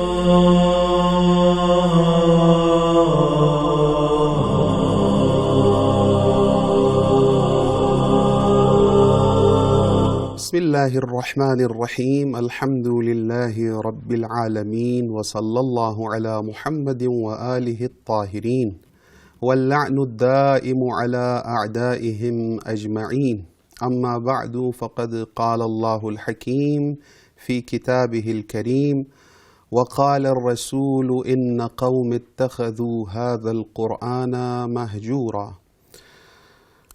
بسم اللہ الرحمن الرحیم الحمد للہ رب العالمین وصلی اللہ علی محمد وآلہ الطاہرین واللعن الدائم علی اعدائہم اجمعین اما بعد فقد قال اللہ الحکیم فی کتابہ الکریم وقال الرسول ان قوم اتخذوا هذا القرآن مہجورا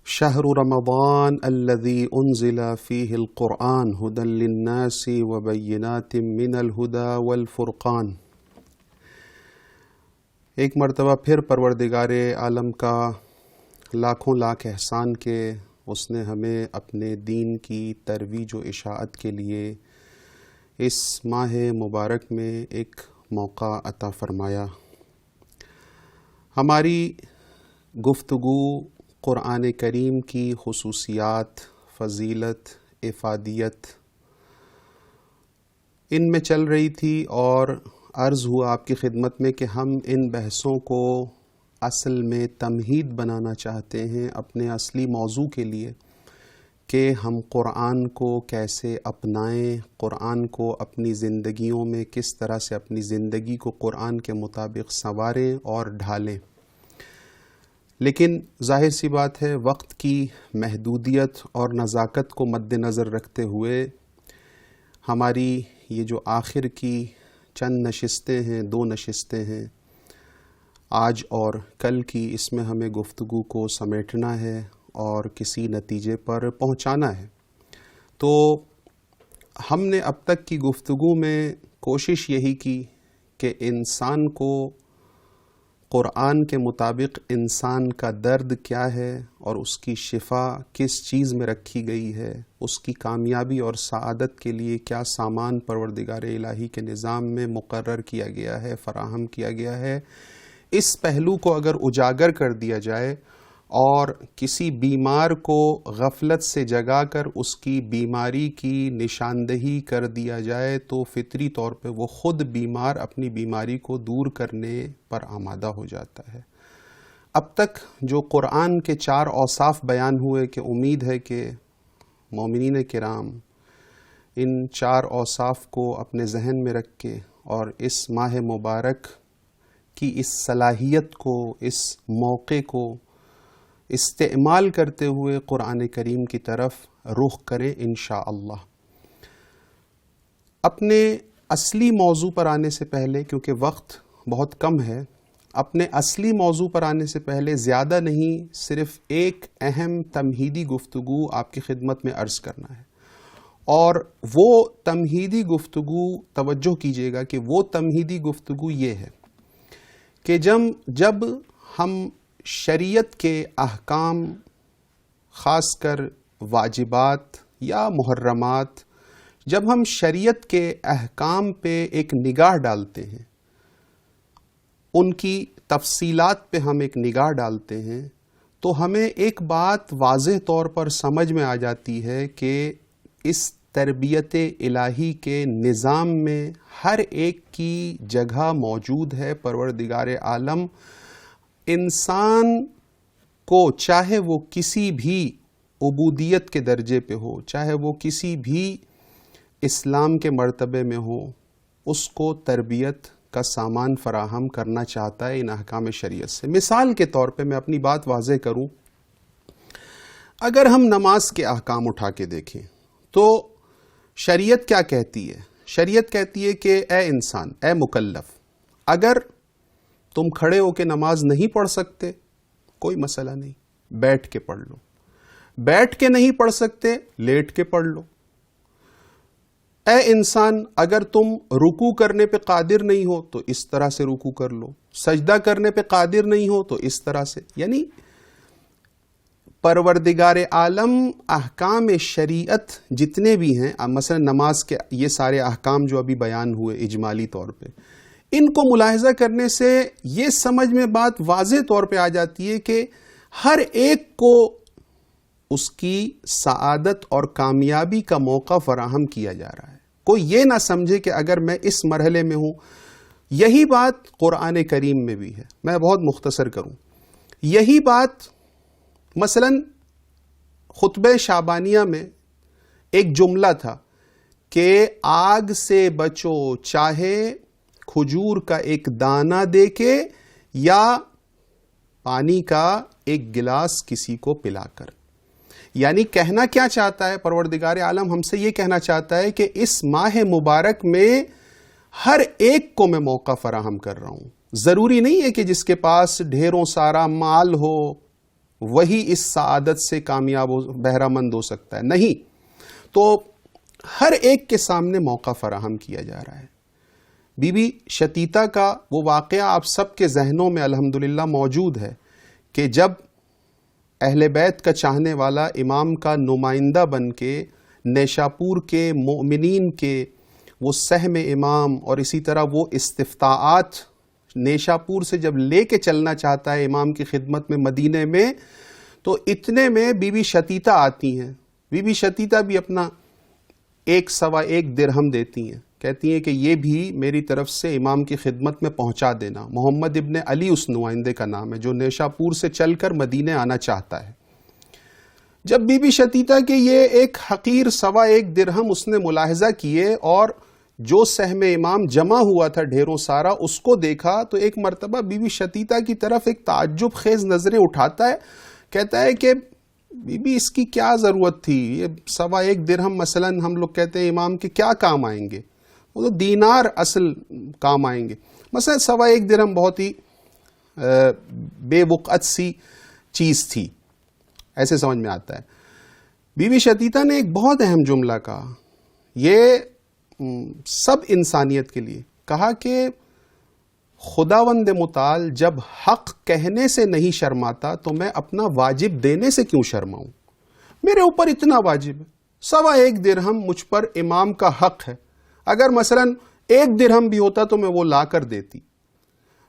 شهر رمضان الذي انزل فيه القرآن هدى للناس وبينات من الهدى والفرقان۔ ایک مرتبہ پھر پروردگار عالم کا لاکھوں لاکھ احسان کہ اس نے ہمیں اپنے دین کی ترویج و اشاعت کے لیے اس ماہ مبارک میں ایک موقع عطا فرمایا۔ ہماری گفتگو قرآن کریم کی خصوصیات، فضیلت، افادیت ان میں چل رہی تھی، اور عرض ہوا آپ کی خدمت میں کہ ہم ان بحثوں کو اصل میں تمہید بنانا چاہتے ہیں اپنے اصلی موضوع کے لیے کہ ہم قرآن کو کیسے اپنائیں، قرآن کو اپنی زندگیوں میں کس طرح سے اپنی زندگی کو قرآن کے مطابق سنواریں اور ڈھالیں۔ لیکن ظاہر سی بات ہے وقت کی محدودیت اور نزاکت کو مد نظر رکھتے ہوئے ہماری یہ جو آخر کی چند نشستیں ہیں، 2 نشستیں ہیں آج اور کل کی، اس میں ہمیں گفتگو کو سمیٹنا ہے اور کسی نتیجے پر پہنچانا ہے۔ تو ہم نے اب تک کی گفتگو میں کوشش یہی کی کہ انسان کو قرآن کے مطابق انسان کا درد کیا ہے اور اس کی شفا کس چیز میں رکھی گئی ہے، اس کی کامیابی اور سعادت کے لیے کیا سامان پروردگار الہی کے نظام میں مقرر کیا گیا ہے، فراہم کیا گیا ہے، اس پہلو کو اگر اجاگر کر دیا جائے اور کسی بیمار کو غفلت سے جگا کر اس کی بیماری کی نشاندہی کر دیا جائے تو فطری طور پہ وہ خود بیمار اپنی بیماری کو دور کرنے پر آمادہ ہو جاتا ہے۔ اب تک جو قرآن کے 4 اوصاف بیان ہوئے کہ امید ہے کہ مومنین کرام ان 4 اوصاف کو اپنے ذہن میں رکھ کے اور اس ماہ مبارک کی اس صلاحیت کو، اس موقع کو استعمال کرتے ہوئے قرآن کریم کی طرف رخ کریں انشاءاللہ۔ اپنے اصلی موضوع پر آنے سے پہلے، کیونکہ وقت بہت کم ہے، اپنے اصلی موضوع پر آنے سے پہلے زیادہ نہیں، صرف ایک اہم تمہیدی گفتگو آپ کی خدمت میں عرض کرنا ہے، اور وہ تمہیدی گفتگو توجہ کیجیے گا کہ وہ تمہیدی گفتگو یہ ہے کہ جب ہم شریعت کے احکام، خاص کر واجبات یا محرمات، جب ہم شریعت کے احکام پہ ایک نگاہ ڈالتے ہیں، ان کی تفصیلات پہ ہم ایک نگاہ ڈالتے ہیں، تو ہمیں ایک بات واضح طور پر سمجھ میں آ جاتی ہے کہ اس تربیت الہی کے نظام میں ہر ایک کی جگہ موجود ہے۔ پروردگار عالم انسان کو، چاہے وہ کسی بھی عبودیت کے درجے پہ ہو، چاہے وہ کسی بھی اسلام کے مرتبے میں ہو، اس کو تربیت کا سامان فراہم کرنا چاہتا ہے ان احکام شریعت سے۔ مثال کے طور پہ میں اپنی بات واضح کروں، اگر ہم نماز کے احکام اٹھا کے دیکھیں تو شریعت کیا کہتی ہے؟ شریعت کہتی ہے کہ اے انسان، اے مکلف، اگر تم کھڑے ہو کے نماز نہیں پڑھ سکتے کوئی مسئلہ نہیں، بیٹھ کے پڑھ لو، بیٹھ کے نہیں پڑھ سکتے لیٹ کے پڑھ لو۔ اے انسان، اگر تم رکوع کرنے پہ قادر نہیں ہو تو اس طرح سے رکوع کر لو، سجدہ کرنے پہ قادر نہیں ہو تو اس طرح سے۔ یعنی پروردگار عالم احکام شریعت جتنے بھی ہیں، مثلا نماز کے یہ سارے احکام جو ابھی بیان ہوئے اجمالی طور پہ، ان کو ملاحظہ کرنے سے یہ سمجھ میں بات واضح طور پہ آ جاتی ہے کہ ہر ایک کو اس کی سعادت اور کامیابی کا موقع فراہم کیا جا رہا ہے۔ کوئی یہ نہ سمجھے کہ اگر میں اس مرحلے میں ہوں یہی بات قرآن کریم میں بھی ہے. میں بہت مختصر کروں. یہی بات مثلا خطبہ شعبانیہ میں ایک جملہ تھا کہ آگ سے بچو چاہے کھجور کا ایک دانہ دے کے یا پانی کا ایک گلاس کسی کو پلا کر. یعنی کہنا کیا چاہتا ہے پروردگار عالم؟ ہم سے یہ کہنا چاہتا ہے کہ اس ماہ مبارک میں ہر ایک کو میں موقع فراہم کر رہا ہوں. ضروری نہیں ہے کہ جس کے پاس ڈھیروں سارا مال ہو وہی اس سعادت سے کامیاب بہرہ مند ہو سکتا ہے. نہیں، تو ہر ایک کے سامنے موقع فراہم کیا جا رہا ہے. بی بی شتیتا کا وہ واقعہ آپ سب کے ذہنوں میں الحمدللہ موجود ہے کہ جب اہل بیت کا چاہنے والا امام کا نمائندہ بن کے نیشاپور کے مومنین کے وہ سہم امام اور اسی طرح وہ استفتاءات نیشاپور سے جب لے کے چلنا چاہتا ہے امام کی خدمت میں مدینے میں، تو اتنے میں بی بی شتیتا آتی ہیں. بی بی شتیتا بھی اپنا 1.25 درہم دیتی ہیں، کہتی ہیں کہ یہ بھی میری طرف سے امام کی خدمت میں پہنچا دینا. محمد ابن علی اس نمائندے کا نام ہے جو نیشاپور سے چل کر مدینے آنا چاہتا ہے. جب بی بی شتیتا کے یہ ایک حقیر 1.25 درہم اس نے ملاحظہ کیے اور جو سہم امام جمع ہوا تھا ڈھیروں سارا اس کو دیکھا، تو ایک مرتبہ بی بی شتیتا کی طرف ایک تعجب خیز نظریں اٹھاتا ہے. کہتا ہے کہ بی بی اس کی کیا ضرورت تھی؟ یہ 1.25 درہم مثلا ہم لوگ کہتے ہیں امام کے کیا کام آئیں گے؟ وہ تو دینار اصل کام آئیں گے. مثلا 1.25 درہم بہت ہی بے وقعت سی چیز تھی، ایسے سمجھ میں آتا ہے. بی بی شتیتا نے ایک بہت اہم جملہ کہا، یہ سب انسانیت کے لیے کہا کہ خداوند متعال جب حق کہنے سے نہیں شرماتا تو میں اپنا واجب دینے سے کیوں شرماؤں؟ میرے اوپر اتنا واجب ہے. 1.25 درہم مجھ پر امام کا حق ہے. اگر مثلا 1 درہم بھی ہوتا تو میں وہ لا کر دیتی.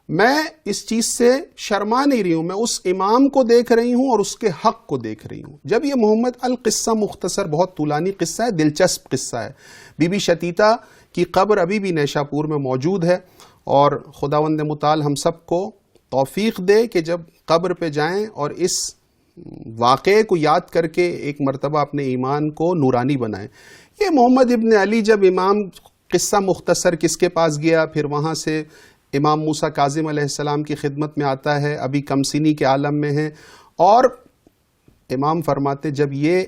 میں اس چیز سے شرما نہیں رہی ہوں، میں اس امام کو دیکھ رہی ہوں اور اس کے حق کو دیکھ رہی ہوں. جب یہ محمد القصہ مختصر بہت طولانی قصہ ہے، دلچسپ قصہ ہے. بی بی شتیتا کی قبر ابھی بھی نیشاپور میں موجود ہے اور خداوند متعال ہم سب کو توفیق دے کہ جب قبر پہ جائیں اور اس واقعے کو یاد کر کے ایک مرتبہ اپنے ایمان کو نورانی بنائیں. یہ محمد ابن علی جب امام قصہ مختصر کس کے پاس گیا، پھر وہاں سے امام موسیٰ کاظم علیہ السلام کی خدمت میں آتا ہے، ابھی کمسینی کے عالم میں ہے، اور امام فرماتے جب یہ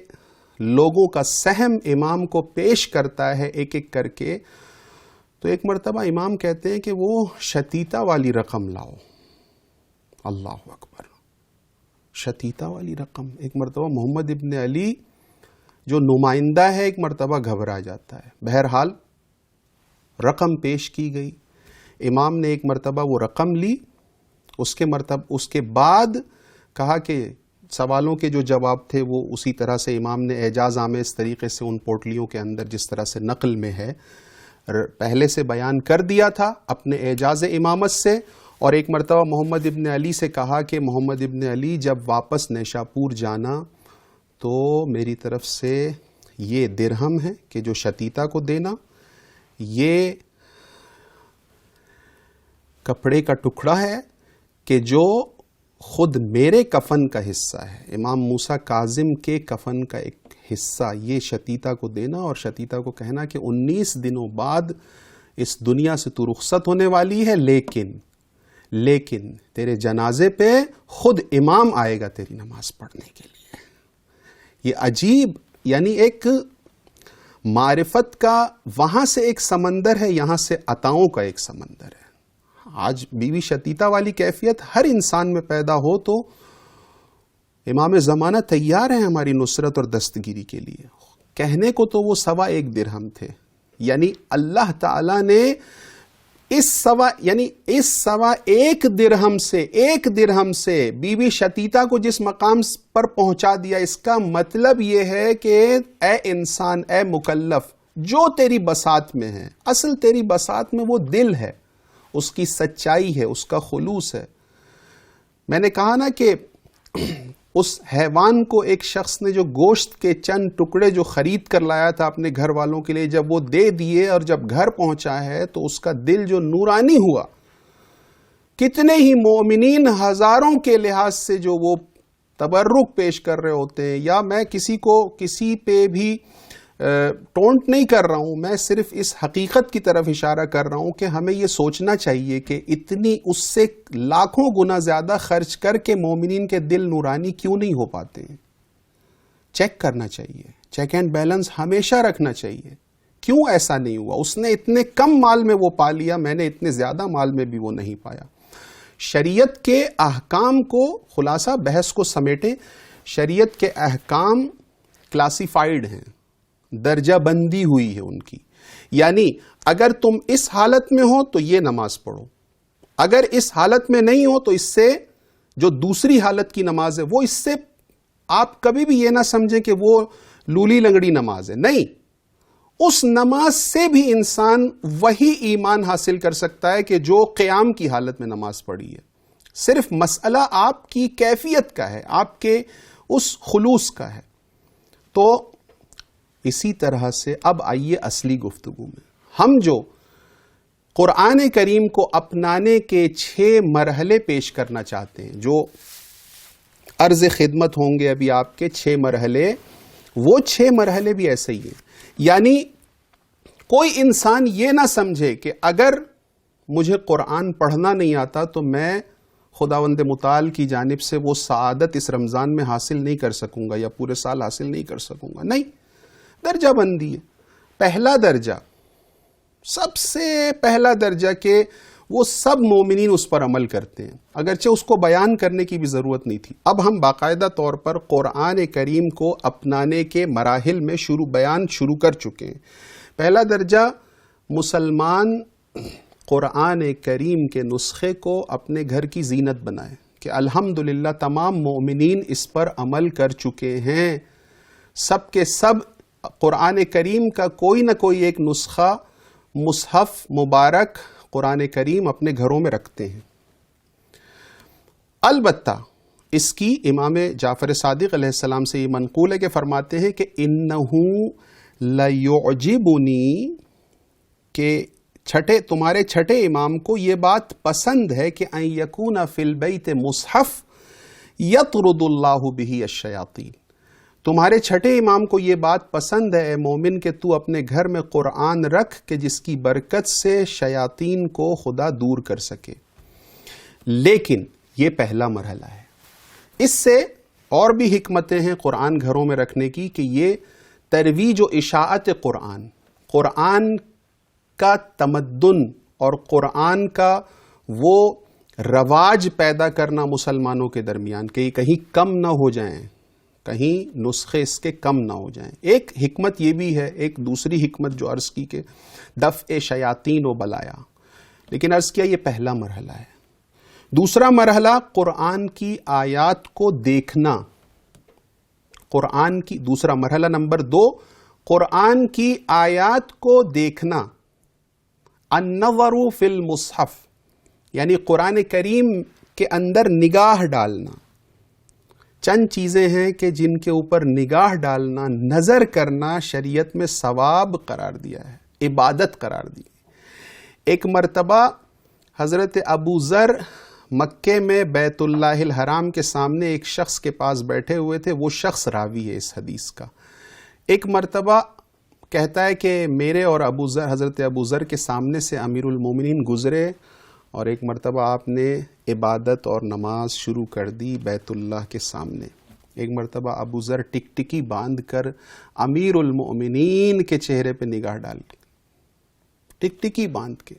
لوگوں کا سہم امام کو پیش کرتا ہے ایک ایک کر کے، تو ایک مرتبہ امام کہتے ہیں کہ وہ شتیتا والی رقم لاؤ. اللہ اکبر، شتیتا والی رقم. ایک مرتبہ محمد ابن علی جو نمائندہ ہے ایک مرتبہ گھبرا جاتا ہے. بہرحال رقم پیش کی گئی، امام نے ایک مرتبہ وہ رقم لی. اس کے بعد کہا کہ سوالوں کے جو جواب تھے وہ اسی طرح سے امام نے اعجاز آمیز طریقے سے ان پوٹلیوں کے اندر جس طرح سے نقل میں ہے پہلے سے بیان کر دیا تھا اپنے اعجاز امامت سے. اور ایک مرتبہ محمد ابن علی سے کہا کہ محمد ابن علی جب واپس نیشاپور جانا تو میری طرف سے یہ درہم ہے کہ جو شتیتا کو دینا، یہ کپڑے کا ٹکڑا ہے کہ جو خود میرے کفن کا حصہ ہے، امام موسیٰ کاظم کے کفن کا ایک حصہ، یہ شتیتا کو دینا اور شتیتا کو کہنا کہ 19 دنوں بعد اس دنیا سے تو رخصت ہونے والی ہے، لیکن تیرے جنازے پہ خود امام آئے گا تیری نماز پڑھنے کے لیے. یہ عجیب، یعنی ایک معرفت کا وہاں سے ایک سمندر ہے، یہاں سے عطاؤں کا ایک سمندر ہے. آج بی بی شتیتا والی کیفیت ہر انسان میں پیدا ہو تو امام زمانہ تیار ہیں ہماری نصرت اور دستگیری کے لیے. کہنے کو تو وہ 1.25 درہم تھے، یعنی اللہ تعالی نے اس 1.25 درہم سے بی بی شتیتا کو جس مقام پر پہنچا دیا، اس کا مطلب یہ ہے کہ اے انسان، اے مکلف، جو تیری بساط میں ہے، اصل تیری بساط میں وہ دل ہے، اس کی سچائی ہے، اس کا خلوص ہے. میں نے کہا نا کہ اس حیوان کو ایک شخص نے جو گوشت کے چند ٹکڑے جو خرید کر لایا تھا اپنے گھر والوں کے لیے، جب وہ دے دیے اور جب گھر پہنچا ہے تو اس کا دل جو نورانی ہوا، کتنے ہی مومنین ہزاروں کے لحاظ سے جو وہ تبرک پیش کر رہے ہوتے ہیں، یا میں کسی پہ بھی ٹونٹ نہیں کر رہا ہوں، میں صرف اس حقیقت کی طرف اشارہ کر رہا ہوں کہ ہمیں یہ سوچنا چاہیے کہ اتنی اس سے لاکھوں گنا زیادہ خرچ کر کے مومنین کے دل نورانی کیوں نہیں ہو پاتے ہیں؟ چیک کرنا چاہیے، چیک اینڈ بیلنس ہمیشہ رکھنا چاہیے. کیوں ایسا نہیں ہوا؟ اس نے اتنے کم مال میں وہ پا لیا، میں نے اتنے زیادہ مال میں بھی وہ نہیں پایا. شریعت کے احکام کو، خلاصہ بحث کو سمیٹیں، شریعت کے احکام کلاسیفائیڈ ہیں، درجہ بندی ہوئی ہے ان کی. یعنی اگر تم اس حالت میں ہو تو یہ نماز پڑھو، اگر اس حالت میں نہیں ہو تو اس سے جو دوسری حالت کی نماز ہے وہ اس سے آپ کبھی بھی یہ نہ سمجھیں کہ وہ لولی لنگڑی نماز ہے. نہیں، اس نماز سے بھی انسان وہی ایمان حاصل کر سکتا ہے کہ جو قیام کی حالت میں نماز پڑھی ہے. صرف مسئلہ آپ کی کیفیت کا ہے، آپ کے اس خلوص کا ہے. تو اسی طرح سے اب آئیے اصلی گفتگو میں. ہم جو قرآن کریم کو اپنانے کے 6 مرحلے پیش کرنا چاہتے ہیں، جو عرض خدمت ہوں گے ابھی آپ کے 6 مرحلے، وہ 6 مرحلے بھی ایسے ہی ہیں. یعنی کوئی انسان یہ نہ سمجھے کہ اگر مجھے قرآن پڑھنا نہیں آتا تو میں خداوند متعال کی جانب سے وہ سعادت اس رمضان میں حاصل نہیں کر سکوں گا یا پورے سال حاصل نہیں کر سکوں گا. نہیں، درجہ بندی ہے. پہلا درجہ، سب سے پہلا درجہ کہ وہ سب مومنین اس پر عمل کرتے ہیں، اگرچہ اس کو بیان کرنے کی بھی ضرورت نہیں تھی. اب ہم باقاعدہ طور پر قرآن کریم کو اپنانے کے مراحل میں بیان شروع کر چکے ہیں. پہلا درجہ، مسلمان قرآن کریم کے نسخے کو اپنے گھر کی زینت بنائے کہ الحمدللہ تمام مومنین اس پر عمل کر چکے ہیں. سب کے سب قرآن کریم کا کوئی نہ کوئی ایک نسخہ، مصحف مبارک قرآن کریم اپنے گھروں میں رکھتے ہیں. البتہ اس کی امام جعفر صادق علیہ السلام سے یہ منقول ہے کہ فرماتے ہیں کہ انہو لیعجبنی، کہ تمہارے چھٹے امام کو یہ بات پسند ہے کہ ان یکون فی البیت مصحف یطرد اللہ بہ الشیاطین. تمہارے چھٹے امام کو یہ بات پسند ہے اے مومن کہ تو اپنے گھر میں قرآن رکھ کہ جس کی برکت سے شیاطین کو خدا دور کر سکے. لیکن یہ پہلا مرحلہ ہے. اس سے اور بھی حکمتیں ہیں قرآن گھروں میں رکھنے کی کہ یہ ترویج و اشاعت قرآن کا تمدن اور قرآن کا وہ رواج پیدا کرنا مسلمانوں کے درمیان کہ یہ کہیں کم نہ ہو جائیں، کہیں نسخے اس کے کم نہ ہو جائیں. ایک حکمت یہ بھی ہے، ایک دوسری حکمت جو عرض کی کہ دفع شیاطین و بلایا، لیکن عرض کیا یہ پہلا مرحلہ ہے. دوسرا مرحلہ قرآن کی آیات کو دیکھنا. دوسرا مرحلہ نمبر 2، قرآن کی آیات کو دیکھنا. النظر فی المصحف، یعنی قرآن کریم کے اندر نگاہ ڈالنا. چند چیزیں ہیں کہ جن کے اوپر نگاہ ڈالنا، نظر کرنا شریعت میں ثواب قرار دیا ہے، عبادت قرار دی. ایک مرتبہ حضرت ابو ذر مکے میں بیت اللہ الحرام کے سامنے ایک شخص کے پاس بیٹھے ہوئے تھے. وہ شخص راوی ہے اس حدیث کا. ایک مرتبہ کہتا ہے کہ میرے اور حضرت ابو ذر کے سامنے سے امیر المومنین گزرے اور ایک مرتبہ آپ نے عبادت اور نماز شروع کر دی بیت اللہ کے سامنے. ایک مرتبہ ابو ذر ٹکٹکی باندھ کر امیر المؤمنین کے چہرے پہ نگاہ ڈال کے، ٹکٹکی باندھ کے.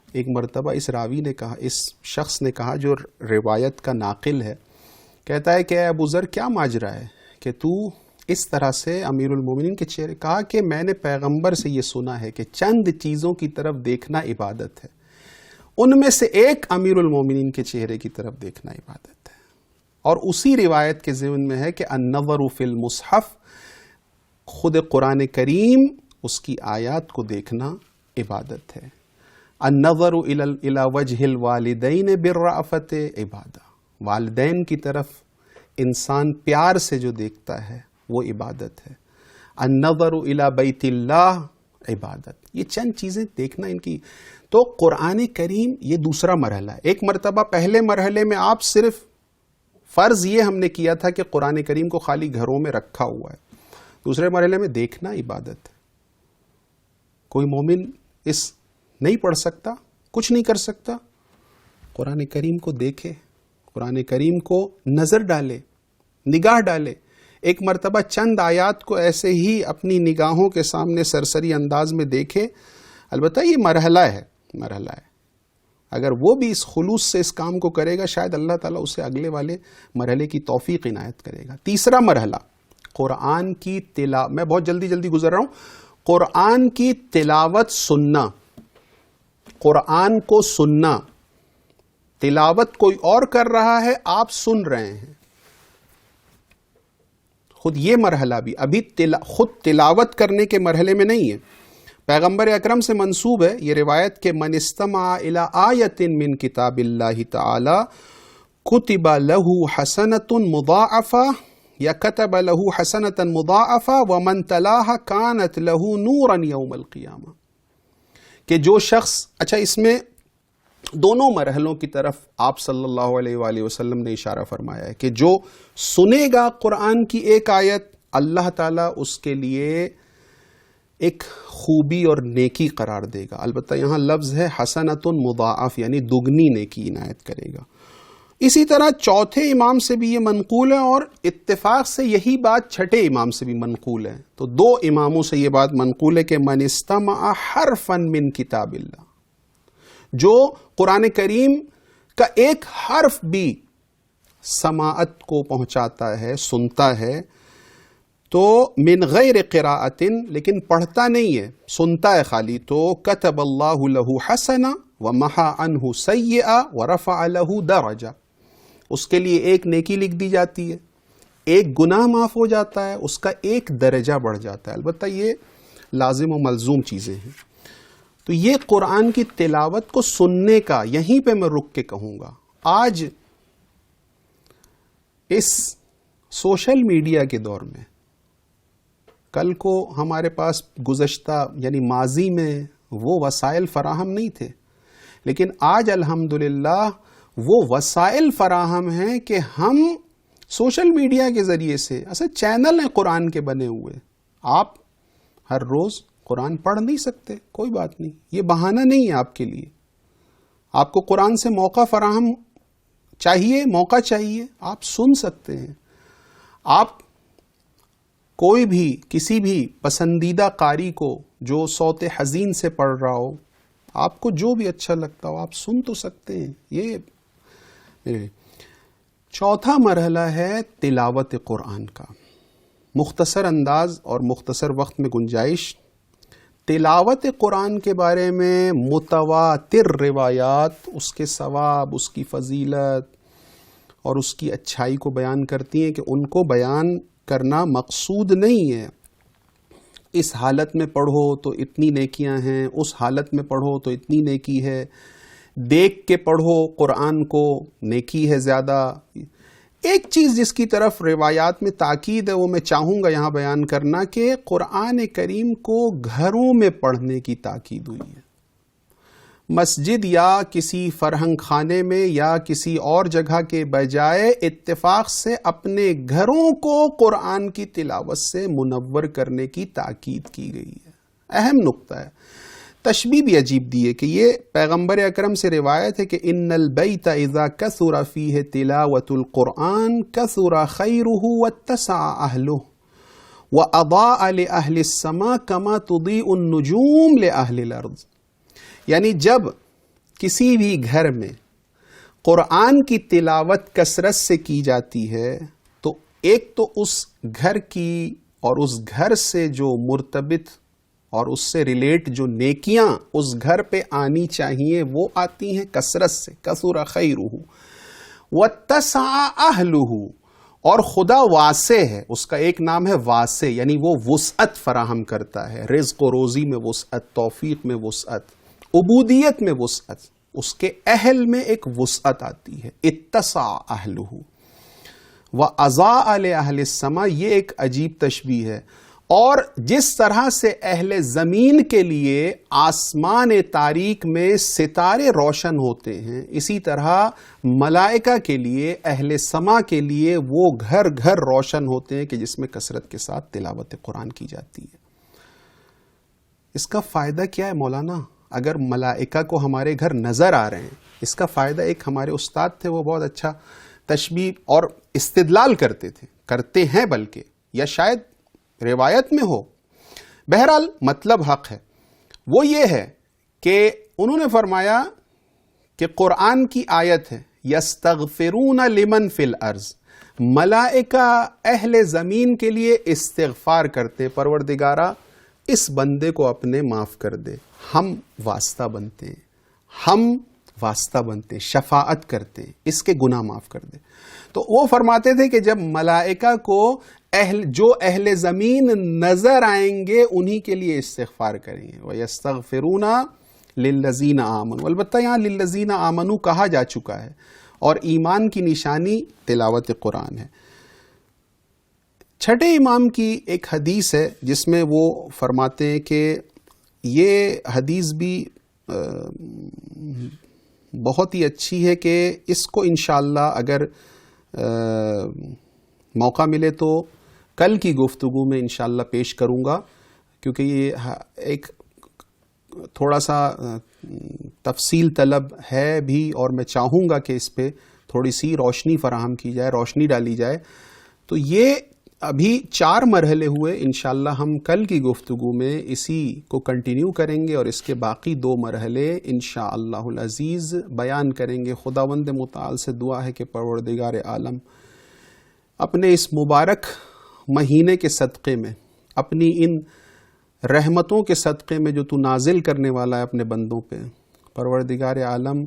ایک مرتبہ اس راوی نے کہا، اس شخص نے کہا جو روایت کا ناقل ہے، کہتا ہے کہ اے ابو ذر کیا ماجرا ہے کہ تو اس طرح سے امیر المومنین کے چہرے. کہا کہ میں نے پیغمبر سے یہ سنا ہے کہ چند چیزوں کی طرف دیکھنا عبادت ہے، ان میں سے ایک امیر المومنین کے چہرے کی طرف دیکھنا عبادت ہے. اور اسی روایت کے ضمن میں ہے کہ النظر فی المصحف، خود قرآن کریم اس کی آیات کو دیکھنا عبادت ہے. النظر الی وجہ الوالدین بالرأفت عبادہ، والدین کی طرف انسان پیار سے جو دیکھتا ہے وہ عبادت ہے. النظر الی بیت اللہ عبادت. یہ چند چیزیں دیکھنا ان کی. تو قرآن کریم یہ دوسرا مرحلہ ہے. ایک مرتبہ پہلے مرحلے میں آپ صرف فرض یہ ہم نے کیا تھا کہ قرآن کریم کو خالی گھروں میں رکھا ہوا ہے. دوسرے مرحلے میں دیکھنا عبادت ہے. کوئی مومن اس نہیں پڑھ سکتا, کچھ نہیں کر سکتا, قرآن کریم کو دیکھے, قرآن کریم کو نظر ڈالے, نگاہ ڈالے. ایک مرتبہ چند آیات کو ایسے ہی اپنی نگاہوں کے سامنے سرسری انداز میں دیکھے. البتہ یہ مرحلہ ہے. اگر وہ بھی اس خلوص سے اس کام کو کرے گا, شاید اللہ تعالیٰ اسے اگلے والے مرحلے کی توفیق عنایت کرے گا. تیسرا مرحلہ قرآن کی تلاوت. میں بہت جلدی گزر رہا ہوں. قرآن کی تلاوت سننا, قرآن کو سننا. تلاوت کوئی اور کر رہا ہے, آپ سن رہے ہیں. خود یہ مرحلہ بھی ابھی خود تلاوت کرنے کے مرحلے میں نہیں ہے. پیغمبر اکرم سے منسوب ہے یہ روایت کہ من استمع الی آیت من کتاب اللہ تعالی کتب لہ حسنۃ مضاعفہ یا کتب لہ حسنۃ مضاعفہ ومن تلاها کانت لہ نورا یوم القیامہ. کہ جو شخص, اچھا اس میں دونوں مرحلوں کی طرف آپ صلی اللہ علیہ وآلہ وسلم نے اشارہ فرمایا ہے کہ جو سنے گا قرآن کی ایک آیت, اللہ تعالیٰ اس کے لیے ایک خوبی اور نیکی قرار دے گا. البتہ یہاں لفظ ہے حسنۃ مضاعف, یعنی دگنی نیکی عنایت کرے گا. اسی طرح چوتھے امام سے بھی یہ منقول ہے, اور اتفاق سے یہی بات چھٹے امام سے بھی منقول ہے. تو دو اماموں سے یہ بات منقول ہے کہ من استمع حرفا من کتاب اللہ, جو قرآن کریم کا ایک حرف بھی سماعت کو پہنچاتا ہے, سنتا ہے, تو من غیر قراءت, لیکن پڑھتا نہیں ہے, سنتا ہے خالی, تو کتب اللہ لہ حسنہ ومحا عنہ سیئہ ورفع لہ درجہ. اس کے لیے ایک نیکی لکھ دی جاتی ہے, ایک گناہ معاف ہو جاتا ہے, اس کا ایک درجہ بڑھ جاتا ہے. البتہ یہ لازم و ملزوم چیزیں ہیں. تو یہ قرآن کی تلاوت کو سننے کا, یہیں پہ میں رک کے کہوں گا. آج اس سوشل میڈیا کے دور میں, کل کو ہمارے پاس گزشتہ یعنی ماضی میں وہ وسائل فراہم نہیں تھے, لیکن آج الحمدللہ وہ وسائل فراہم ہیں کہ ہم سوشل میڈیا کے ذریعے سے, ایسے چینل ہیں قرآن کے بنے ہوئے, آپ ہر روز قرآن پڑھ نہیں سکتے, کوئی بات نہیں, یہ بہانہ نہیں ہے آپ کے لیے. آپ کو قرآن سے موقع فراہم چاہیے, موقع چاہیے, آپ سن سکتے ہیں. آپ کوئی بھی کسی بھی پسندیدہ قاری کو جو صوت حزین سے پڑھ رہا ہو, آپ کو جو بھی اچھا لگتا ہو, آپ سن تو سکتے ہیں. یہ چوتھا مرحلہ ہے تلاوت قرآن کا. مختصر انداز اور مختصر وقت میں گنجائش. تلاوت قرآن کے بارے میں متواتر روایات اس کے ثواب, اس کی فضیلت اور اس کی اچھائی کو بیان کرتی ہیں کہ ان کو بیان کرنا مقصود نہیں ہے. اس حالت میں پڑھو تو اتنی نیکیاں ہیں, اس حالت میں پڑھو تو اتنی نیکی ہے, دیکھ کے پڑھو قرآن کو نیکی ہے زیادہ. ایک چیز جس کی طرف روایات میں تاکید ہے وہ میں چاہوں گا یہاں بیان کرنا, کہ قرآن کریم کو گھروں میں پڑھنے کی تاکید ہوئی ہے. مسجد یا کسی فرہنگ خانے میں یا کسی اور جگہ کے بجائے اتفاق سے اپنے گھروں کو قرآن کی تلاوت سے منور کرنے کی تاکید کی گئی ہے. اہم نقطہ ہے. تشبیہ بھی عجیب دی ہے کہ یہ پیغمبر اکرم سے روایت ہے کہ ان البیت اذا کثر فیہ تلاوت القرآن کثر خیرہ واتسع اہلہ واضاء لأہل السماء کما تضیء النجوم لأہل الارض. یعنی جب کسی بھی گھر میں قرآن کی تلاوت کثرت سے کی جاتی ہے تو ایک تو اس گھر کی اور اس گھر سے جو مرتبط اور اس سے ریلیٹ جو نیکیاں اس گھر پہ آنی چاہیے وہ آتی ہیں کثرت سے. کثر خیرہ واتسع اہلہ, اور خدا واسع ہے, اس کا ایک نام ہے واسع, یعنی وہ وسعت فراہم کرتا ہے, رزق و روزی میں وسعت, توفیق میں وسعت, عبودیت میں وسعت. اس کے اہل میں ایک وسعت آتی ہے. اتسع اہلہ وَأَضَاءَ لِأَهْلِ السَّمَاءِ، یہ ایک عجیب تشبیہ ہے. اور جس طرح سے اہل زمین کے لیے آسمان تاریک میں ستارے روشن ہوتے ہیں، اسی طرح ملائکہ کے لیے، اہل سما کے لیے وہ گھر گھر روشن ہوتے ہیں کہ جس میں کثرت کے ساتھ تلاوت قرآن کی جاتی ہے. اس کا فائدہ کیا ہے مولانا؟ اگر ملائکہ کو ہمارے گھر نظر آ رہے ہیں، اس کا فائدہ، ایک ہمارے استاد تھے، وہ بہت اچھا تشبیہ اور استدلال کرتے ہیں بلکہ، یا شاید روایت میں ہو، بہرحال مطلب حق ہے. وہ یہ ہے کہ انہوں نے فرمایا کہ قرآن کی آیت ہے یستغفرون لمن فی الارض، ملائکہ اہل زمین کے لیے استغفار کرتے، پروردگارا اس بندے کو اپنے معاف کر دے. ہم واسطہ بنتے ہیں، شفاعت کرتے ہیں، اس کے گناہ معاف کر دے. تو وہ فرماتے تھے کہ جب ملائکہ کو جو اہل زمین نظر آئیں گے انہی کے لیے استغفار کریں گے. وَيَسْتَغْفِرُونَ لِلَّذِينَ آمَنُوا، البتہ یہاں لِلَّذِينَ آمَنُوا کہا جا چکا ہے، اور ایمان کی نشانی تلاوت قرآن ہے. چھٹے امام کی ایک حدیث ہے جس میں وہ فرماتے ہیں کہ یہ حدیث بھی بہت ہی اچھی ہے کہ اس کو انشاءاللہ اگر موقع ملے تو کل کی گفتگو میں انشاءاللہ پیش کروں گا، کیونکہ یہ ایک تھوڑا سا تفصیل طلب ہے بھی، اور میں چاہوں گا کہ اس پہ تھوڑی سی روشنی فراہم کی جائے، روشنی ڈالی جائے. تو یہ ابھی 4 مرحلے ہوئے، انشاءاللہ ہم کل کی گفتگو میں اسی کو کنٹینیو کریں گے اور اس کے باقی 2 مرحلے انشاءاللہ العزیز بیان کریں گے. خداوند متعال سے دعا ہے کہ پروردگار عالم اپنے اس مبارک مہینے کے صدقے میں، اپنی ان رحمتوں کے صدقے میں جو تو نازل کرنے والا ہے اپنے بندوں پہ، پروردگار عالم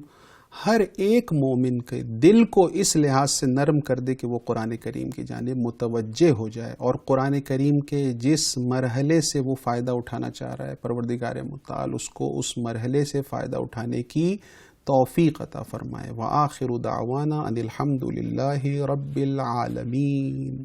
ہر ایک مومن کے دل کو اس لحاظ سے نرم کر دے کہ وہ قرآن کریم کی جانب متوجہ ہو جائے، اور قرآن کریم کے جس مرحلے سے وہ فائدہ اٹھانا چاہ رہا ہے پروردگار متعال اس کو اس مرحلے سے فائدہ اٹھانے کی توفیق عطا فرمائے. وآخر دعوانا ان الحمد للہ رب العالمین.